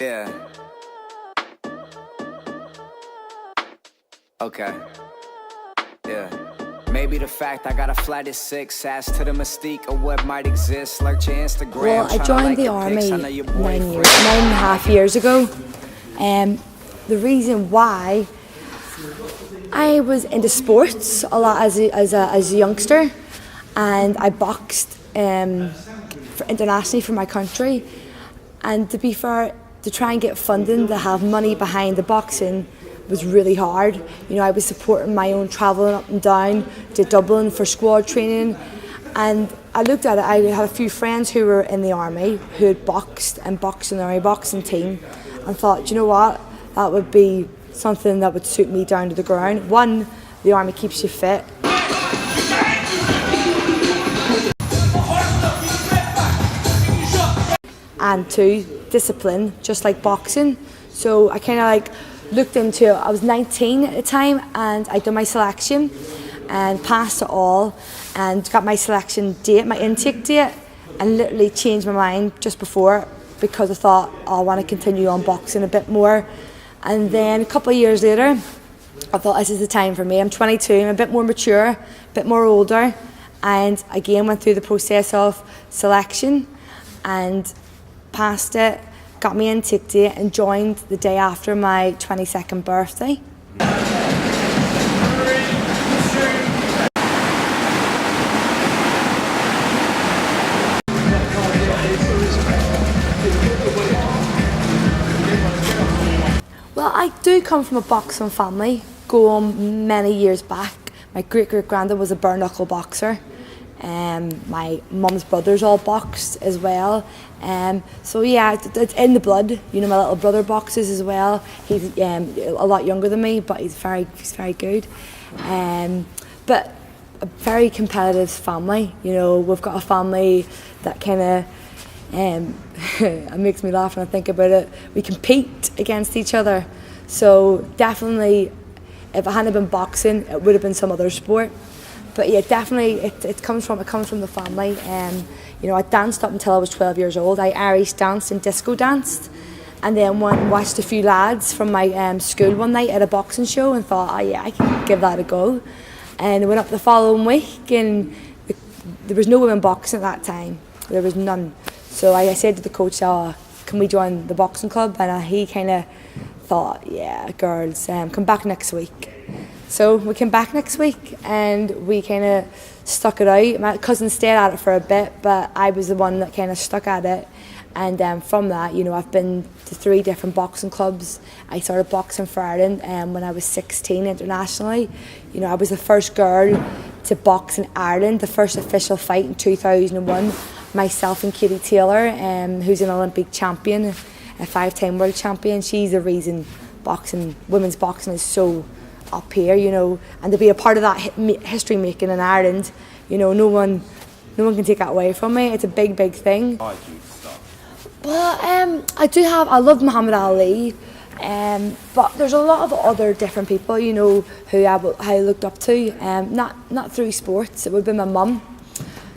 Yeah. Okay. Yeah. Maybe the fact I got a flight at 6 adds to the mystique of what might exist. Like your Instagram. Well, I joined the army 9.5 years ago. The reason why, I was into sports a lot as a youngster, and I boxed internationally for my country. And to be fair, to try and get funding to have money behind the boxing was really hard. You know, I was supporting my own travelling up and down to Dublin for squad training, and I looked at it. I had a few friends who were in the army who had boxed in the army boxing team, and thought, you know what, that would be something that would suit me down to the ground. One, the army keeps you fit. And two, discipline, just like boxing. So I kind of like looked into it. I was 19 at the time, and I did my selection and passed it all and got my selection date, my intake date, and literally changed my mind just before, because I thought, oh, I want to continue on boxing a bit more. And then a couple of years later, I thought, this is the time for me. I'm 22, I'm a bit more mature, a bit more older, and again went through the process of selection and passed it, got me intake date, and joined the day after my 22nd birthday. Well, I do come from a boxing family, going many years back. My great-great-granddad was a bare-knuckle boxer. My mum's brothers all boxed as well. So yeah, it's in the blood. You know, my little brother boxes as well. He's a lot younger than me, but he's very good. But a very competitive family. You know, we've got a family that kind of it makes me laugh when I think about it. We compete against each other. So definitely, if it hadn't been boxing, it would have been some other sport. But yeah, definitely, it comes from the family. You know, I danced up until I was 12 years old. I Irish danced and disco danced, and then watched a few lads from my school one night at a boxing show, and thought, oh yeah, I can give that a go. And I went up the following week, and there was no women boxing at that time. There was none. So I said to the coach, oh, can we join the boxing club? And he kind of thought, yeah, girls, come back next week. So we came back next week, and we kind of stuck it out. My cousin stayed at it for a bit, but I was the one that kind of stuck at it. And from that, you know, I've been to 3 different boxing clubs. I started boxing for Ireland when I was 16 internationally. You know, I was the first girl to box in Ireland, the first official fight in 2001. Myself and Katie Taylor, who's an Olympic champion, a 5-time world champion. She's the reason women's boxing is so up here, you know, and to be a part of that history making in Ireland, you know, no one can take that away from me. It's a big thing. Well, I love Muhammad Ali, but there's a lot of other different people, you know, who I looked up to, not through sports. It would be my mum.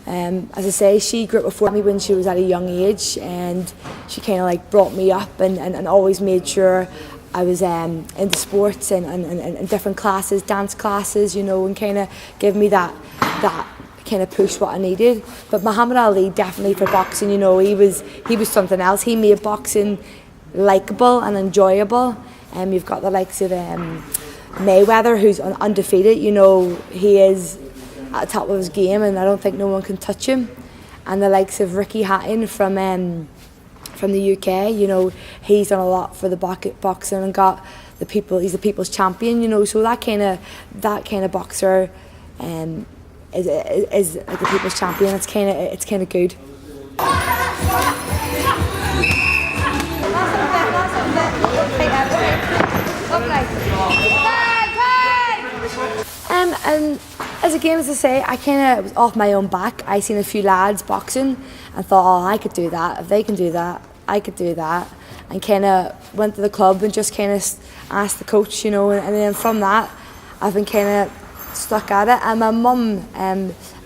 As I say, she grew up before me when she was at a young age, and she kind of like brought me up and always made sure I was into sports and different classes, dance classes, you know, and kind of give me that kind of push what I needed. But Muhammad Ali, definitely for boxing, you know, he was something else. He made boxing likeable and enjoyable. You've got the likes of Mayweather, who's undefeated. You know, he is at the top of his game, and I don't think no one can touch him. And the likes of Ricky Hatton from the UK, you know, he's done a lot for the boxing and got the people. He's the people's champion, you know. So that kind of boxer is like the people's champion. It's kind of good. And as again, as I say, I kind of was off my own back. I seen a few lads boxing and thought, oh, I could do that. If they can do that, I could do that. And kind of went to the club and just kind of asked the coach, you know, and then from that, I've been kind of stuck at it. And my mum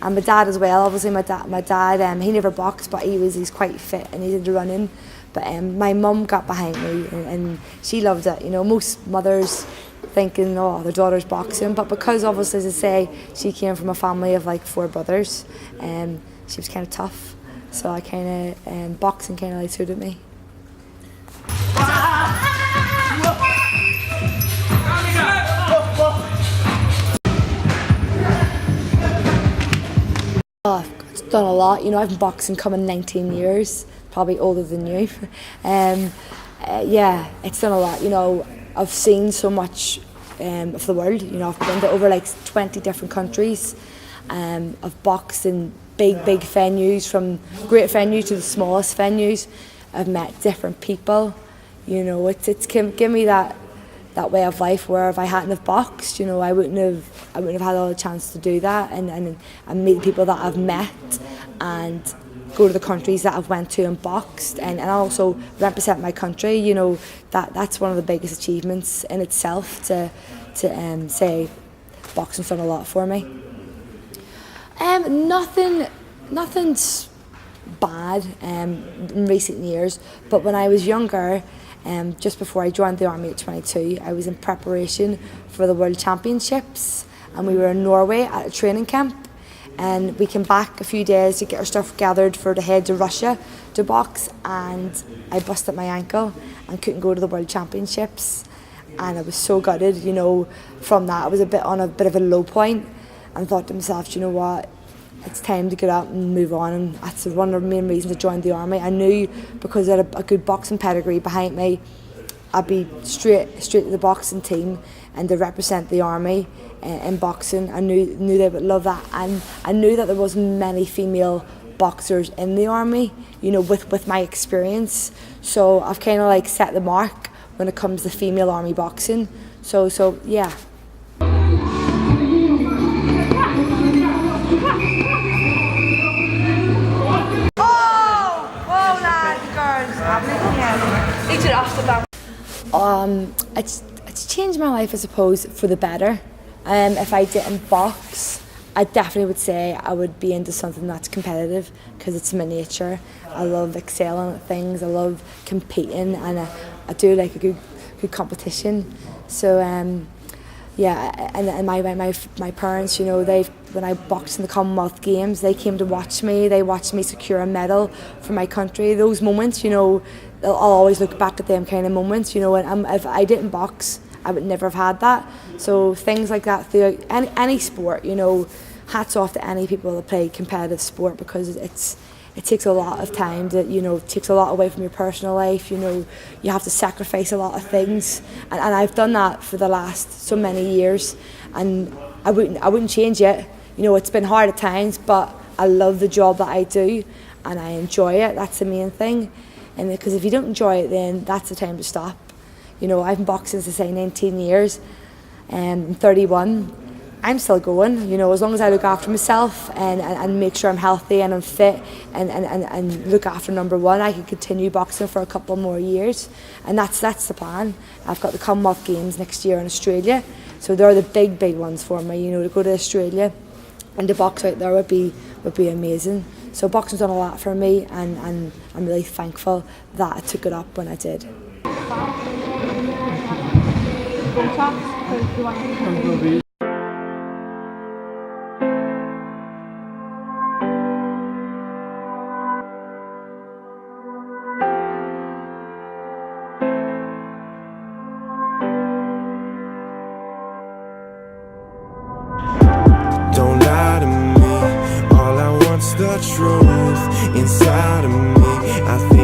And my dad as well. Obviously, my dad, he never boxed, but he's quite fit and he's into running. But my mum got behind me, and she loved it. You know, most mothers thinking, oh, their daughter's boxing, but because obviously, as I say, she came from a family of like 4 brothers, she was kind of tough. So I kind of boxing kind of like suited me. Oh, it's done a lot. You know, I've been boxing coming 19 years, probably older than you. Yeah, it's done a lot. You know, I've seen so much of the world. You know, I've been to over like 20 different countries. I've boxed in big venues, from great venues to the smallest venues. I've met different people. You know, it's given me that way of life where if I hadn't have boxed, you know, I wouldn't have had all the chance to do that and meet the people that I've met and go to the countries that I've went to and boxed and also represent my country. You know, that's one of the biggest achievements in itself to say boxing's done a lot for me. Nothing's bad in recent years, but when I was younger, just before I joined the army at 22, I was in preparation for the World Championships, and we were in Norway at a training camp, and we came back a few days to get our stuff gathered for to head to Russia to box, and I busted my ankle and couldn't go to the World Championships, and I was so gutted. You know, from that I was on a bit of a low point and thought to myself, you know what, it's time to get up and move on, and that's one of the main reasons I joined the army. I knew because I had a good boxing pedigree behind me, I'd be straight to the boxing team and to represent the army in boxing. I knew they would love that, and I knew that there wasn't many female boxers in the army, you know, with my experience. So I've kind of like set the mark when it comes to female army boxing. So yeah. It's changed my life, I suppose, for the better. If I didn't box, I definitely would say I would be into something that's competitive because it's my nature. I love excelling at things. I love competing, and I do like a good competition. So yeah, and my parents, you know, when I boxed in the Commonwealth Games, they came to watch me. They watched me secure a medal for my country. Those moments, you know, I'll always look back at them kind of moments, you know. And if I didn't box, I would never have had that. So things like that through any sport, you know, hats off to any people that play competitive sport, because it takes a lot of time to, you know, it takes a lot away from your personal life. You know, you have to sacrifice a lot of things, and I've done that for the last so many years, and I wouldn't change it. You know, it's been hard at times, but I love the job that I do, and I enjoy it. That's the main thing, and because if you don't enjoy it, then that's the time to stop. You know, I've been boxing since I say 19 years, and I'm 31. I'm still going, you know, as long as I look after myself and make sure I'm healthy and I'm fit and look after number one, I can continue boxing for a couple more years, and that's the plan. I've got the Commonwealth Games next year in Australia, so they're the big ones for me. You know, to go to Australia and to box out there would be amazing. So boxing's done a lot for me, and I'm really thankful that I took it up when I did. Don't lie to me, all I want's the truth inside of me. I